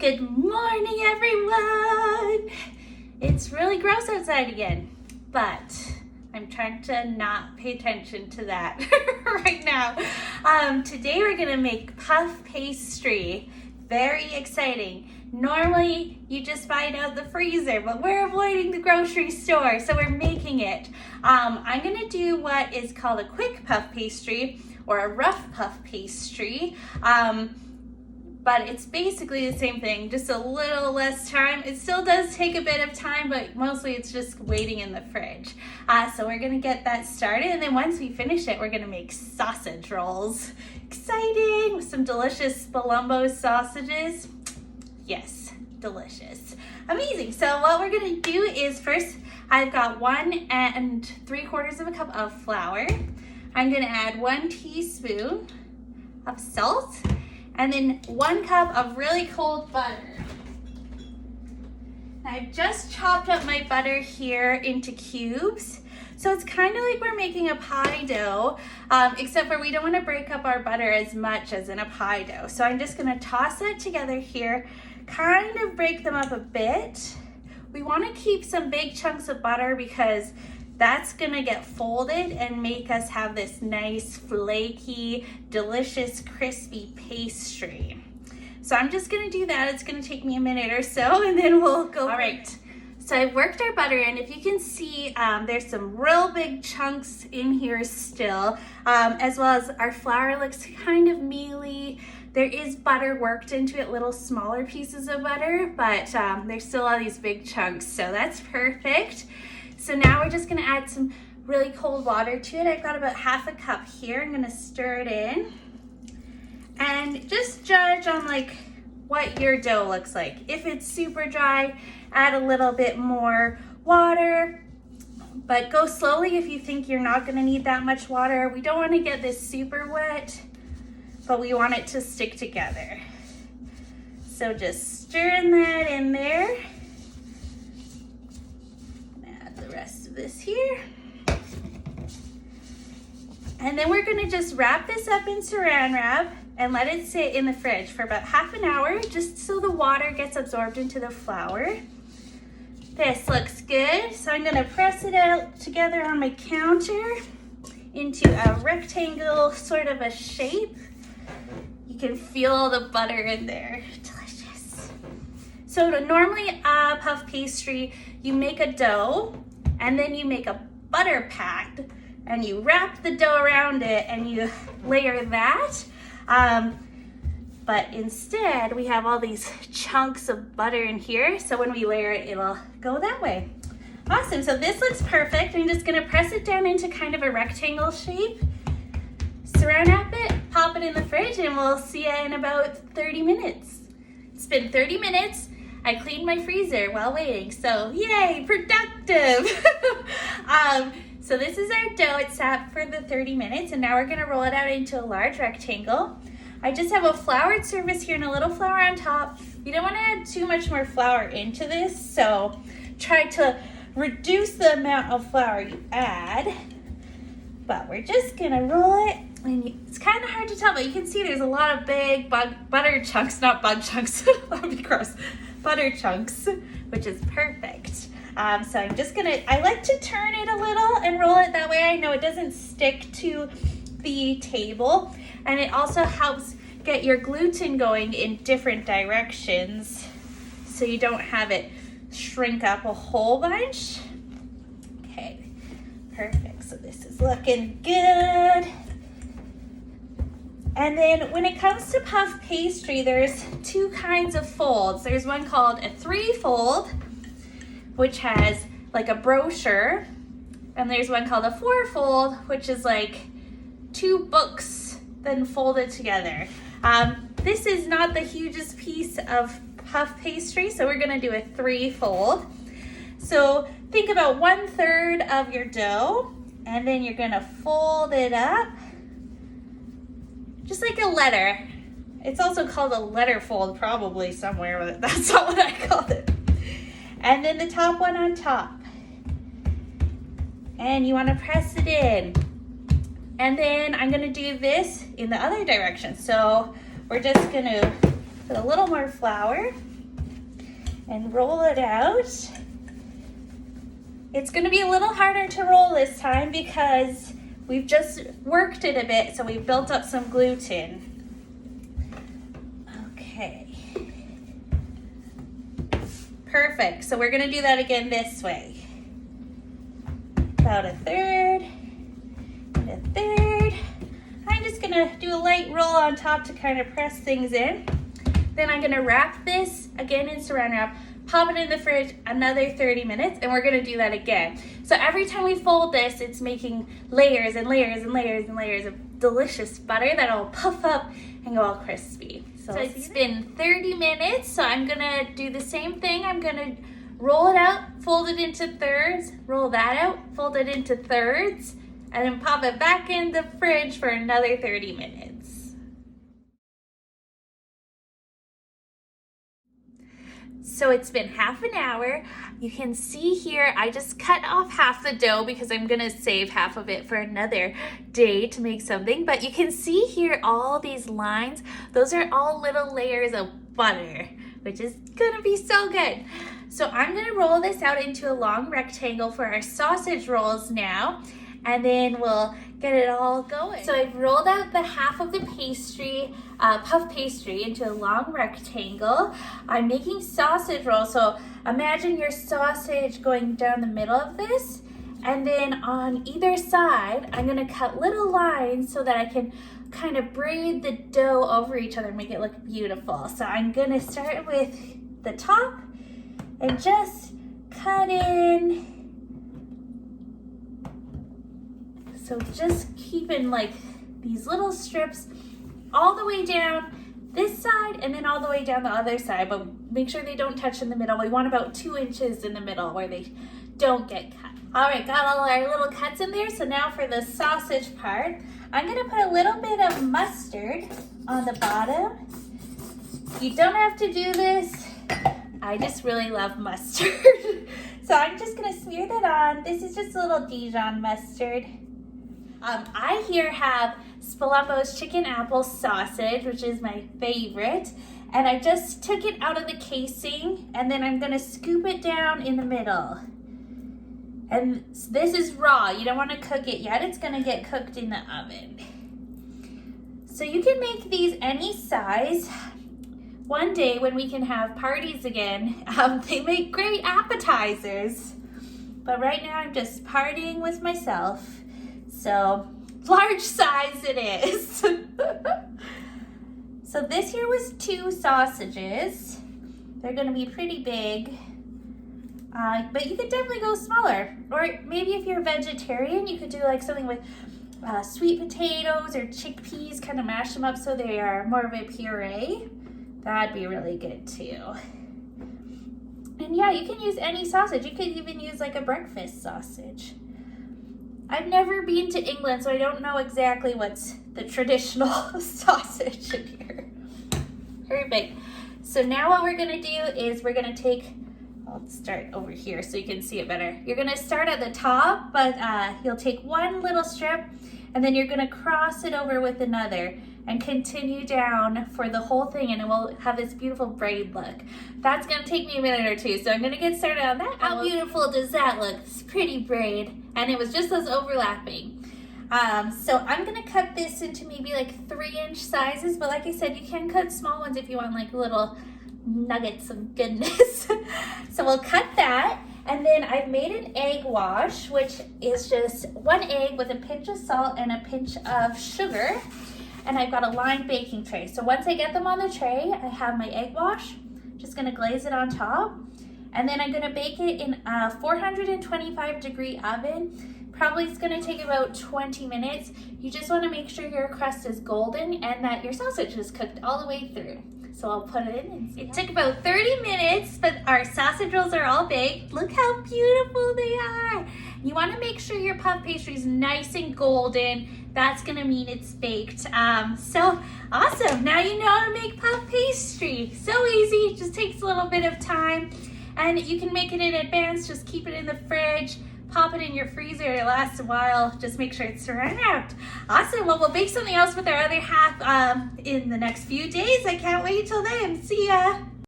Good morning, everyone. It's really gross outside again, but I'm trying to not pay attention to that right now. Today we're gonna make puff pastry. Very exciting. Normally you just buy it out of the freezer, but we're avoiding the grocery store, so we're making it. I'm gonna do what is called a quick puff pastry or a rough puff pastry. But it's basically the same thing, just a little less time. It still does take a bit of time, but mostly it's just waiting in the fridge. So we're gonna get that started, and then once we finish it, we're gonna make sausage rolls. Exciting, with some delicious Palumbo sausages. Yes, delicious. Amazing. So what we're gonna do is first, I've got 1 3/4 cup of flour. I'm gonna add 1 teaspoon of salt, and then 1 cup of really cold butter. I've just chopped up my butter here into cubes. So it's kind of like we're making a pie dough, except for we don't want to break up our butter as much as in a pie dough. So I'm just gonna toss that together here, kind of break them up a bit. We want to keep some big chunks of butter because that's gonna get folded and make us have this nice, flaky, delicious, crispy pastry. So I'm just gonna do that. It's gonna take me a minute or so, and then we'll go. All right, so I've worked our butter in. If you can see, there's some real big chunks in here still, as well as our flour looks kind of mealy. There is butter worked into it, little smaller pieces of butter, but there's still all these big chunks, so that's perfect. So now we're just gonna add some really cold water to it. I've got about 1/2 cup here. I'm gonna stir it in. And just judge on like what your dough looks like. If it's super dry, add a little bit more water, but go slowly if you think you're not gonna need that much water. We don't wanna get this super wet, but we want it to stick together. So just stirring that in there. Rest of this here. And then we're gonna just wrap this up in saran wrap and let it sit in the fridge for about 1/2 hour, just so the water gets absorbed into the flour. This looks good. So I'm gonna press it out together on my counter into a rectangle sort of a shape. You can feel the butter in there. Delicious. So normally a puff pastry, you make a dough, and then you make a butter pat and you wrap the dough around it and you layer that. But instead we have all these chunks of butter in here. So when we layer it, it'll go that way. Awesome, so this looks perfect. I'm just gonna press it down into kind of a rectangle shape, saran wrap it, pop it in the fridge, and we'll see you in about 30 minutes. It's been 30 minutes. I cleaned my freezer while waiting, so yay, productive. So this is our dough. It sat for the 30 minutes, and now we're gonna roll it out into a large rectangle. I just have a floured surface here and a little flour on top. You don't wanna add too much more flour into this, so try to reduce the amount of flour you add. But we're just gonna roll it, and it's kind of hard to tell, but you can see there's a lot of big butter chunks, not bug chunks, that would be gross. Butter chunks, which is perfect. So I'm just gonna, I like to turn it a little and roll it that way. I know it doesn't stick to the table, and it also helps get your gluten going in different directions so you don't have it shrink up a whole bunch. Okay, perfect. So this is looking good. And then when it comes to puff pastry, there's 2 kinds of folds. There's one called a 3-fold, which has like a brochure. And there's one called a 4-fold, which is like 2 books then folded together. This is not the hugest piece of puff pastry, so we're gonna do a 3-fold. So think about 1/3 of your dough, and then you're gonna fold it up just like a letter. It's also called a letter fold probably somewhere, but that's not what I called it. And then the top one on top. And you want to press it in. And then I'm going to do this in the other direction. So we're just going to put a little more flour and roll it out. It's gonna be a little harder to roll this time because we've just worked it a bit, so we've built up some gluten. Okay. Perfect, so we're gonna do that again this way. About a third, and a third. I'm just gonna do a light roll on top to kind of press things in. Then I'm gonna wrap this again in saran wrap, pop it in the fridge another 30 minutes, and we're gonna do that again. So every time we fold this, it's making layers and layers and layers and layers of delicious butter that'll puff up and go all crispy. So it's been 30 minutes, so I'm gonna do the same thing. I'm gonna roll it out, fold it into thirds, roll that out, fold it into thirds, and then pop it back in the fridge for another 30 minutes. So it's been half an hour. You can see here, I just cut off half the dough because I'm gonna save half of it for another day to make something. But you can see here all these lines. Those are all little layers of butter, which is gonna be so good. So I'm gonna roll this out into a long rectangle for our sausage rolls now, and then we'll get it all going. So I've rolled out the half of the pastry, puff pastry, into a long rectangle. I'm making sausage rolls, so imagine your sausage going down the middle of this, and then on either side, I'm gonna cut little lines so that I can kind of braid the dough over each other and make it look beautiful. So I'm gonna start with the top and just cut in. So just keeping like these little strips all the way down this side and then all the way down the other side, but make sure they don't touch in the middle. We want about 2 inches in the middle where they don't get cut. All right, got all our little cuts in there. So now for the sausage part, I'm gonna put a little bit of mustard on the bottom. You don't have to do this. I just really love mustard. So I'm just gonna smear that on. This is just a little Dijon mustard. I here have Spalumbo's chicken apple sausage, which is my favorite. And I just took it out of the casing, and then I'm gonna scoop it down in the middle. And this is raw. You don't wanna cook it yet. It's gonna get cooked in the oven. So you can make these any size. One day when we can have parties again, they make great appetizers. But right now I'm just partying with myself. So large size it is. So this here was 2 sausages. They're gonna be pretty big, but you could definitely go smaller. Or maybe if you're a vegetarian, you could do like something with sweet potatoes or chickpeas, kind of mash them up so they are more of a puree. That'd be really good too. And yeah, you can use any sausage. You could even use like a breakfast sausage. I've never been to England, so I don't know exactly what's the traditional sausage in here. Perfect. So now what we're gonna do is we're gonna take, I'll start over here so you can see it better. You're gonna start at the top, but you'll take one little strip and then you're gonna cross it over with another and continue down for the whole thing, and it will have this beautiful braid look. That's gonna take me a minute or two, so I'm gonna get started on that. How beautiful does that look? It's pretty braid, and it was just as overlapping. So I'm gonna cut this into maybe like 3-inch sizes, but like I said, you can cut small ones if you want like little nuggets of goodness. So we'll cut that, and then I've made an egg wash, which is just 1 egg with a pinch of salt and a pinch of sugar. And I've got a lined baking tray. So once I get them on the tray, I have my egg wash. Just gonna glaze it on top. And then I'm gonna bake it in a 425-degree oven. Probably it's gonna take about 20 minutes. You just wanna make sure your crust is golden and that your sausage is cooked all the way through. So I'll put it in. It took about 30 minutes, but our sausage rolls are all baked. Look how beautiful they are. You wanna make sure your puff pastry is nice and golden. That's gonna mean it's baked. So awesome, now you know how to make puff pastry. So easy, just takes a little bit of time. And you can make it in advance, just keep it in the fridge, pop it in your freezer, it lasts a while. Just make sure it's saran wrapped. Awesome, well, we'll bake something else with our other half in the next few days. I can't wait till then, see ya.